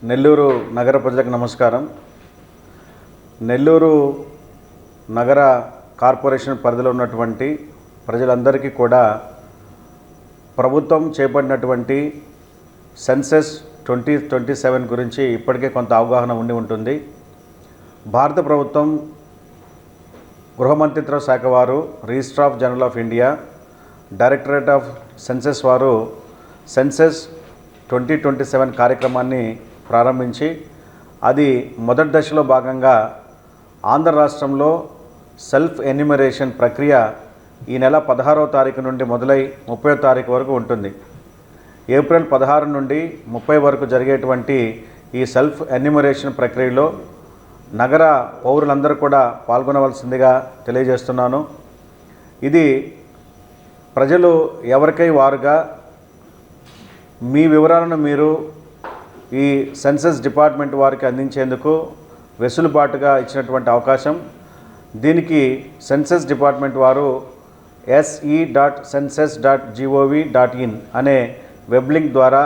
నెల్లూరు నగర ప్రజలకు నమస్కారం. నెల్లూరు నగర కార్పొరేషన్ పరిధిలో ఉన్నటువంటి ప్రజలందరికీ కూడా ప్రభుత్వం చేపట్టినటువంటి సెన్సెస్ 2027 గురించి ఇప్పటికే కొంత అవగాహన ఉండి ఉంటుంది. భారత ప్రభుత్వం గృహ మంత్రిత్వ శాఖ వారు, registrar of general of India, directorate of census వారు సెన్సెస్ 2027 కార్యక్రమాన్ని ప్రారంభించి అది మొదటి దశలో భాగంగా ఆంధ్ర రాష్ట్రంలో సెల్ఫ్ ఎన్యూమరేషన్ ప్రక్రియ ఈ నెల 16వ తారీఖు నుండి మొదలై 30వ తారీఖు వరకు ఉంటుంది. ఏప్రిల్ 16 నుండి 30 వరకు జరిగేటువంటి ఈ సెల్ఫ్ ఎన్యూమరేషన్ ప్రక్రియలో నగర పౌరులందరూ కూడా పాల్గొనవలసిందిగా తెలియజేస్తున్నాను. ఇది ప్రజలు ఎవరికై వారుగా మీ వివరాలను మీరు ఈ సెన్సస్ డిపార్ట్మెంట్ వారికి అందించేందుకు వెసులుబాటుగా ఇచ్చినటువంటి అవకాశం. దీనికి సెన్సస్ డిపార్ట్మెంట్ వారు se.census.gov.in అనే వెబ్ లింక్ ద్వారా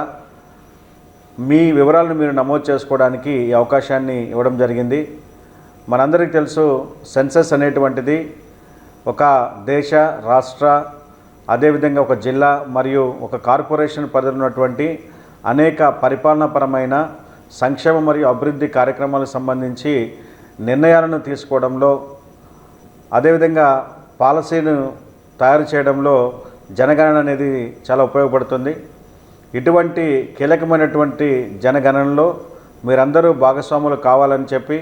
మీ వివరాలను మీరు నమోదు చేసుకోవడానికి ఈ అవకాశాన్ని ఇవ్వడం జరిగింది. మనందరికీ తెలుసు, సెన్సస్ అనేటువంటిది ఒక దేశ, రాష్ట్ర, అదేవిధంగా ఒక జిల్లా మరియు ఒక కార్పొరేషన్ పరిధిలో ఉన్నటువంటి అనేక పరిపాలనాపరమైన సంక్షేమ మరియు అభివృద్ధి కార్యక్రమాలకు సంబంధించి నిర్ణయాలను తీసుకోవడంలో, అదేవిధంగా పాలసీని తయారు చేయడంలో జనగణన అనేది చాలా ఉపయోగపడుతుంది. ఇటువంటి కీలకమైనటువంటి జనగణనలో మీరందరూ భాగస్వాములు కావాలని చెప్పి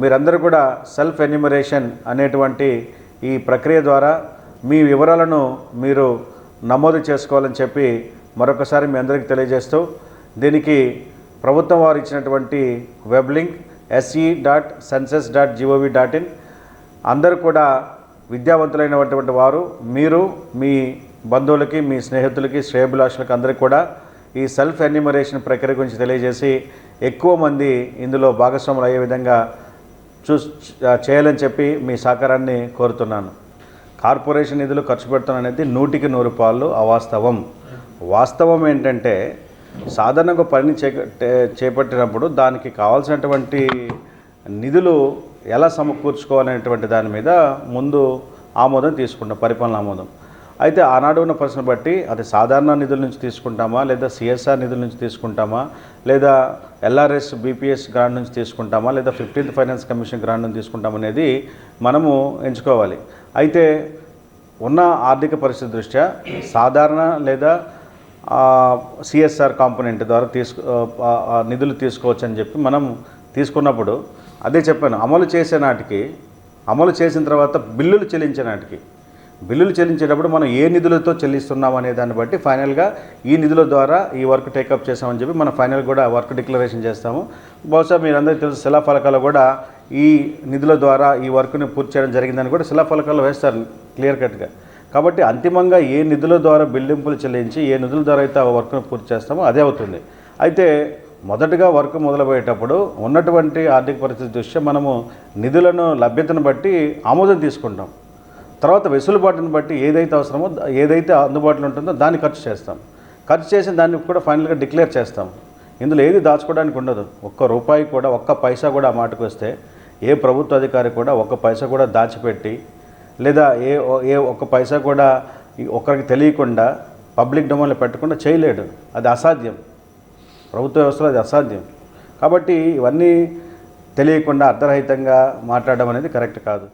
మీరందరూ కూడా సెల్ఫ్ ఎన్యూమరేషన్ అనేటువంటి ఈ ప్రక్రియ ద్వారా మీ వివరాలను మీరు నమోదు చేసుకోవాలని చెప్పి మరొకసారి మీ అందరికీ తెలియజేస్తూ, దీనికి ప్రభుత్వం వారు ఇచ్చినటువంటి వెబ్ లింక్ se.census.gov.in అందరూ కూడా విద్యావంతులైనటువంటి వారు, మీరు మీ బంధువులకి, మీ స్నేహితులకి, శ్రేయోభిలాషులకి అందరికీ కూడా ఈ సెల్ఫ్ ఎన్యూమరేషన్ ప్రక్రియ గురించి తెలియజేసి ఎక్కువ మంది ఇందులో భాగస్వాములు అయ్యే విధంగా చేయాలని చెప్పి మీ సహకారాన్ని కోరుతున్నాను. కార్పొరేషన్ నిధులు ఖర్చు పెడుతున్నది 100కి 100 పాళ్ళు అవాస్తవం. వాస్తవం ఏంటంటే, సాధారణంగా పని చేపట్టినప్పుడు దానికి కావాల్సినటువంటి నిధులు ఎలా సమకూర్చుకోవాలనేటువంటి దాని మీద ముందు ఆమోదం తీసుకుంటాం, పరిపాలన ఆమోదం. అయితే ఆనాడు ఉన్న పరిస్థితిని బట్టి అది సాధారణ నిధుల నుంచి తీసుకుంటామా, లేదా సిఎస్ఆర్ నిధుల నుంచి తీసుకుంటామా, లేదా ఎల్ఆర్ఎస్ బీపీఎస్ గ్రాంట్ నుంచి తీసుకుంటామా, లేదా 15th ఫైనాన్స్ కమిషన్ గ్రాంట్ నుంచి తీసుకుంటామా అనేది మనము ఎంచుకోవాలి. అయితే ఉన్న ఆర్థిక పరిస్థితి దృష్ట్యా సాధారణ లేదా సిఎస్ఆర్ కాంపోనెంట్ ద్వారా నిధులు తీసుకోవచ్చు అని చెప్పి మనం తీసుకున్నప్పుడు అదే చెప్పాను, అమలు చేసిన తర్వాత బిల్లులు చెల్లించేటప్పుడు మనం ఏ నిధులతో చెల్లిస్తున్నాం అనే దాన్ని బట్టి ఫైనల్గా ఈ నిధుల ద్వారా ఈ వర్క్ టేకప్ చేస్తామని చెప్పి మనం ఫైనల్ కూడా వర్క్ డిక్లరేషన్ చేస్తాము. బహుశా మీరందరికీ తెలుసు, శిలాఫలకాలు కూడా ఈ నిధుల ద్వారా ఈ వర్క్ని పూర్తి చేయడం జరిగిందని కూడా శిలాఫలకాలు వేస్తారు క్లియర్ కట్గా. కాబట్టి అంతిమంగా ఏ నిధుల ద్వారా బిల్డింపులు చెల్లించి ఏ నిధుల ద్వారా అయితే ఆ వర్క్ను పూర్తి చేస్తామో అదే అవుతుంది. అయితే మొదటగా వర్క్ మొదలుపోయేటప్పుడు ఉన్నటువంటి ఆర్థిక పరిస్థితి దృష్ట్యా మనము నిధులను లభ్యతను బట్టి ఆమోదం తీసుకుంటాం. తర్వాత వెసులుబాటును బట్టి ఏదైతే అవసరమో, ఏదైతే అందుబాటులో ఉంటుందో దాన్ని ఖర్చు చేస్తాం. ఖర్చు చేసిన దాన్ని కూడా ఫైనల్గా డిక్లేర్ చేస్తాం. ఇందులో ఏది దాచుకోవడానికి ఉండదు. ఒక్క రూపాయి కూడా, ఒక్క పైసా కూడా ఆ మాటకు వస్తే ఏ ప్రభుత్వ అధికారి కూడా ఒక్క పైసా కూడా దాచిపెట్టి, లేదా ఏ ఒక్క పైసా కూడా ఒకరికి తెలియకుండా పబ్లిక్ డొమైన్లో పెట్టకుండా చేయలేడు. అది అసాధ్యం. ప్రభుత్వ వ్యవస్థలో అది అసాధ్యం. కాబట్టి ఇవన్నీ తెలియకుండా అర్ధరహితంగా మాట్లాడడం అనేది కరెక్ట్ కాదు.